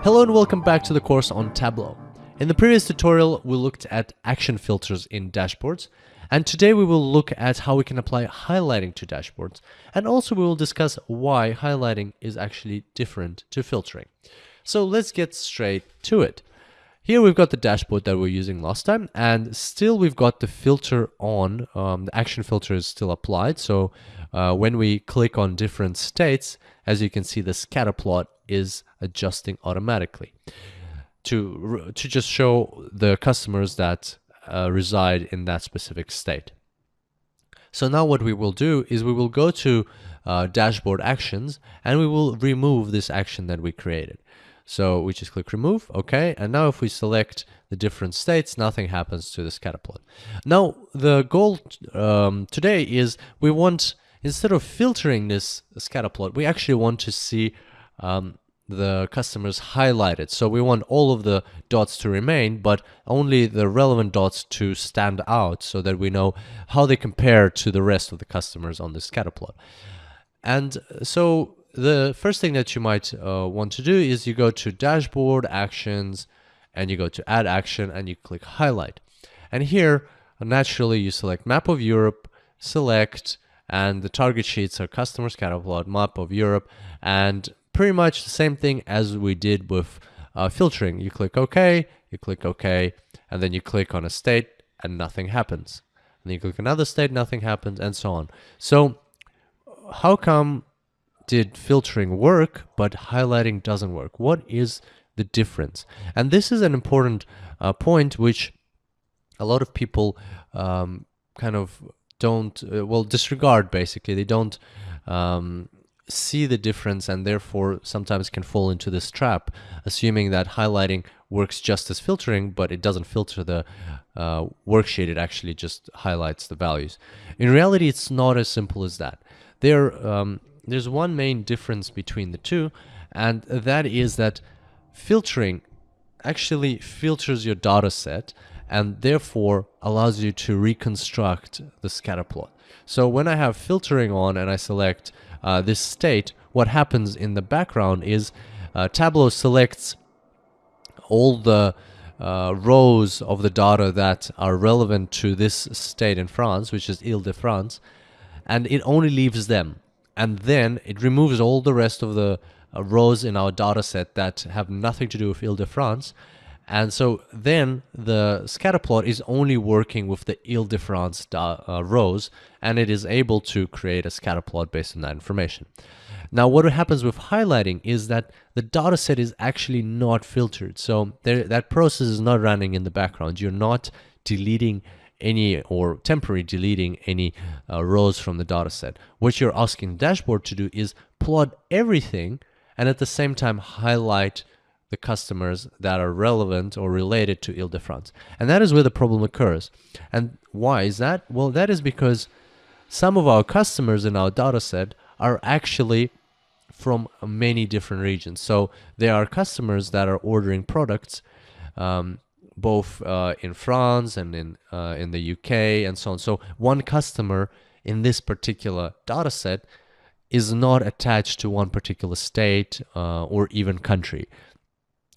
Hello and welcome back to the course on Tableau. In the previous tutorial, we looked at action filters in dashboards, and today we will look at how we can apply highlighting to dashboards, and also we will discuss why highlighting is actually different to filtering. So let's get straight to it. Here we've got the dashboard that we were using last time, and still we've got the filter on. The action filter is still applied, so when we click on different states, as you can see, the scatter plot is adjusting automatically to just show the customers that reside in that specific state. So now what we will do is we will go to dashboard actions, and we will remove this action that we created. So we just click remove, okay, and now if we select the different states, nothing happens to the scatter plot. Now the goal today is we want, instead of filtering this scatter plot, we actually want to see the customers highlighted. So we want all of the dots to remain, but only the relevant dots to stand out so that we know how they compare to the rest of the customers on the scatter plot. And so the first thing that you might want to do is you go to dashboard actions and you go to add action and you click highlight. And here, naturally, you select map of Europe, select, and the target sheets are customer scatter plot, map of Europe, and pretty much the same thing as we did with filtering. You click OK, and then you click on a state and nothing happens. And then you click another state, nothing happens, and so on. So how come did filtering work, but highlighting doesn't work? What is the difference? And this is an important point which a lot of people kind of don't, disregard basically. They don't see the difference, and therefore sometimes can fall into this trap, assuming that highlighting works just as filtering, but it doesn't filter the worksheet, it actually just highlights the values. In reality, it's not as simple as that. There's one main difference between the two, and that is that filtering actually filters your data set and therefore allows you to reconstruct the scatter plot. So when I have filtering on and I select this state, what happens in the background is Tableau selects all the rows of the data that are relevant to this state in France, which is Île-de-France, and it only leaves them. And then it removes all the rest of the rows in our data set that have nothing to do with Île-de-France. And so then the scatter plot is only working with the Île-de-France rows, and it is able to create a scatter plot based on that information. Now, what happens with highlighting is that the data set is actually not filtered. So that process is not running in the background. You're not deleting any or temporarily deleting any rows from the data set. What you're asking the dashboard to do is plot everything and at the same time highlight the customers that are relevant or related to Île-de-France. And that is where the problem occurs. And why is that? Well, that is because some of our customers in our data set are actually from many different regions. So there are customers that are ordering products both in France and in the UK and so on. So one customer in this particular data set is not attached to one particular state or even country.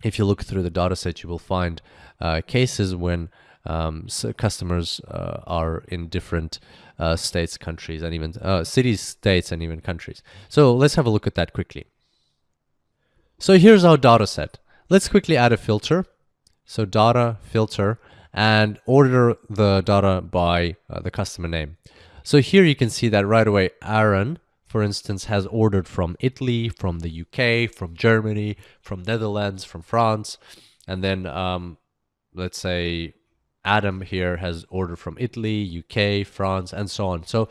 If you look through the data set, you will find cases when customers are in different states, countries, and even cities, states, and even countries. So let's have a look at that quickly. So here's our data set. Let's quickly add a filter. So data, filter, and order the data by the customer name. So here you can see that right away Aaron, for instance, has ordered from Italy, from the UK, from Germany, from Netherlands, from France. And then let's say Adam here has ordered from Italy, UK, France, and so on. So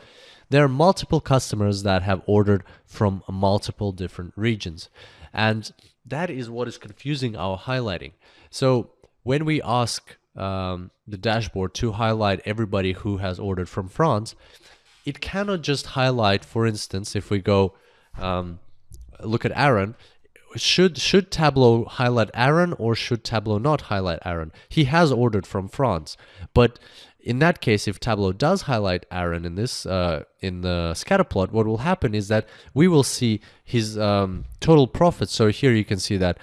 there are multiple customers that have ordered from multiple different regions. And that is what is confusing our highlighting. So when we ask the dashboard to highlight everybody who has ordered from France, it cannot just highlight, for instance, if we go look at Aaron, should Tableau highlight Aaron or should Tableau not highlight Aaron? He has ordered from France, but in that case, if Tableau does highlight Aaron in this in the scatter plot, what will happen is that we will see his total profits. So here you can see that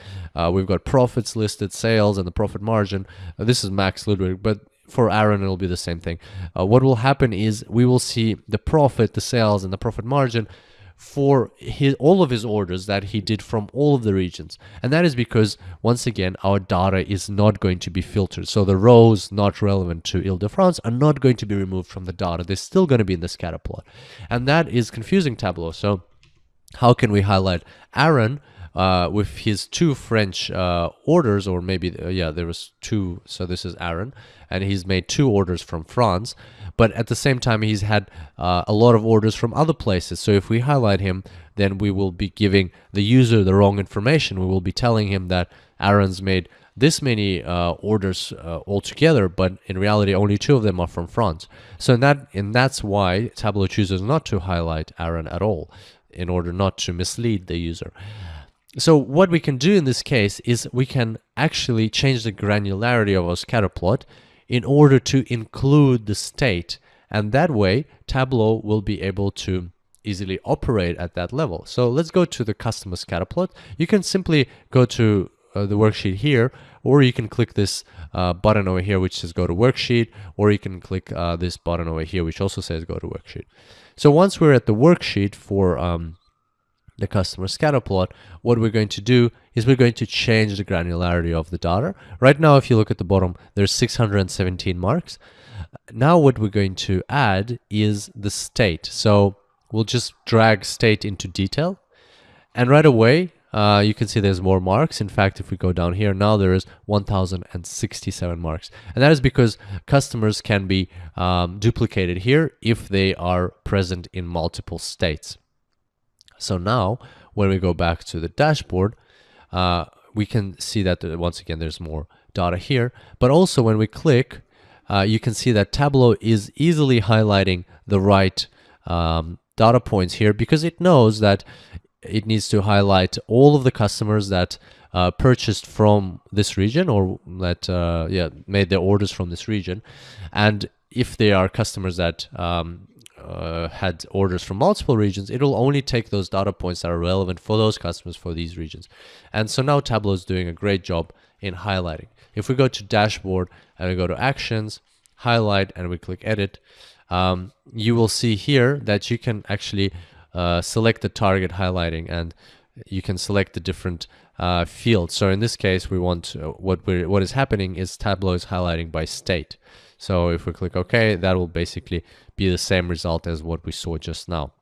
we've got profits listed, sales, and the profit margin. This is Max Ludwig, but for Aaron it'll be the same thing. What will happen is we will see the profit, the sales, and the profit margin for all of his orders that he did from all of the regions. And that is because, once again, our data is not going to be filtered. So the rows not relevant to Ile-de-France are not going to be removed from the data. They're still going to be in the scatter plot. And that is confusing Tableau. So how can we highlight Aaron with his two French orders, or maybe, yeah, there was two. So this is Aaron, and he's made two orders from France. But at the same time, he's had a lot of orders from other places. So if we highlight him, then we will be giving the user the wrong information. We will be telling him that Aaron's made this many orders altogether, but in reality, only two of them are from France. So that's why Tableau chooses not to highlight Aaron at all, in order not to mislead the user. So what we can do in this case is we can actually change the granularity of our scatter plot in order to include the state, and that way Tableau will be able to easily operate at that level. So let's go to the customer scatter plot. You can simply go to the worksheet here, or you can click this button over here which says go to worksheet, or you can click this button over here which also says go to worksheet. So once we're at the worksheet for the customer scatter plot, what we're going to do is we're going to change the granularity of the data. Right now, if you look at the bottom, there's 617 marks. Now what we're going to add is the state. So we'll just drag state into detail, and right away you can see there's more marks. In fact, if we go down here, now there is 1067 marks, and that is because customers can be duplicated here if they are present in multiple states. So now when we go back to the dashboard, we can see that once again there's more data here, but also when we click, you can see that Tableau is easily highlighting the right data points here, because it knows that it needs to highlight all of the customers that purchased from this region, or that made their orders from this region. And if they are customers that had orders from multiple regions, it will only take those data points that are relevant for those customers for these regions. And so now Tableau is doing a great job in highlighting. If we go to dashboard and we go to actions, highlight, and we click edit, you will see here that you can actually select the target highlighting, and you can select the different fields. So in this case, we want what is happening is Tableau is highlighting by state. So if we click OK, that will basically be the same result as what we saw just now.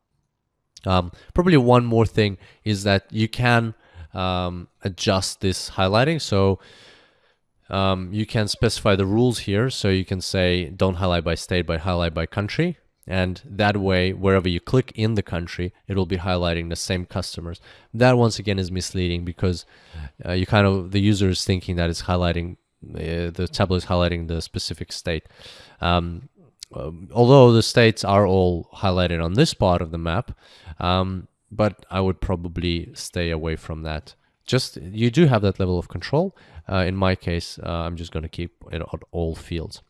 Probably one more thing is that you can adjust this highlighting. So you can specify the rules here. So you can say don't highlight by state, but highlight by country. And that way, wherever you click in the country, it will be highlighting the same customers. That once again is misleading, because the user is thinking that it's highlighting, the Tableau is highlighting the specific state. Although the states are all highlighted on this part of the map, but I would probably stay away from that. You do have that level of control. In my case, I'm just going to keep it on all fields.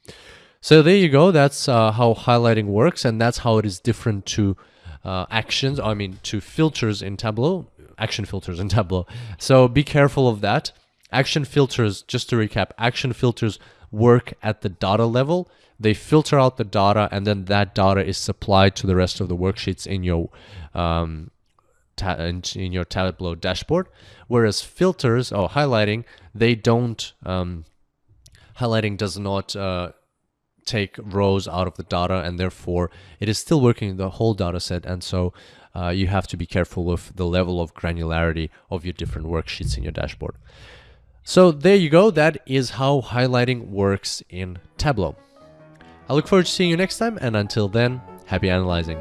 So there you go. That's how highlighting works, and that's how it is different to to filters in Tableau, action filters in Tableau. So be careful of that. Action filters, just to recap, action filters work at the data level. They filter out the data, and then that data is supplied to the rest of the worksheets in your Tableau dashboard. Whereas filters or highlighting, they don't. Highlighting does not take rows out of the data, and therefore it is still working in the whole data set. And so you have to be careful with the level of granularity of your different worksheets in your dashboard. So there you go. That is how highlighting works in Tableau. I look forward to seeing you next time, and until then, happy analyzing.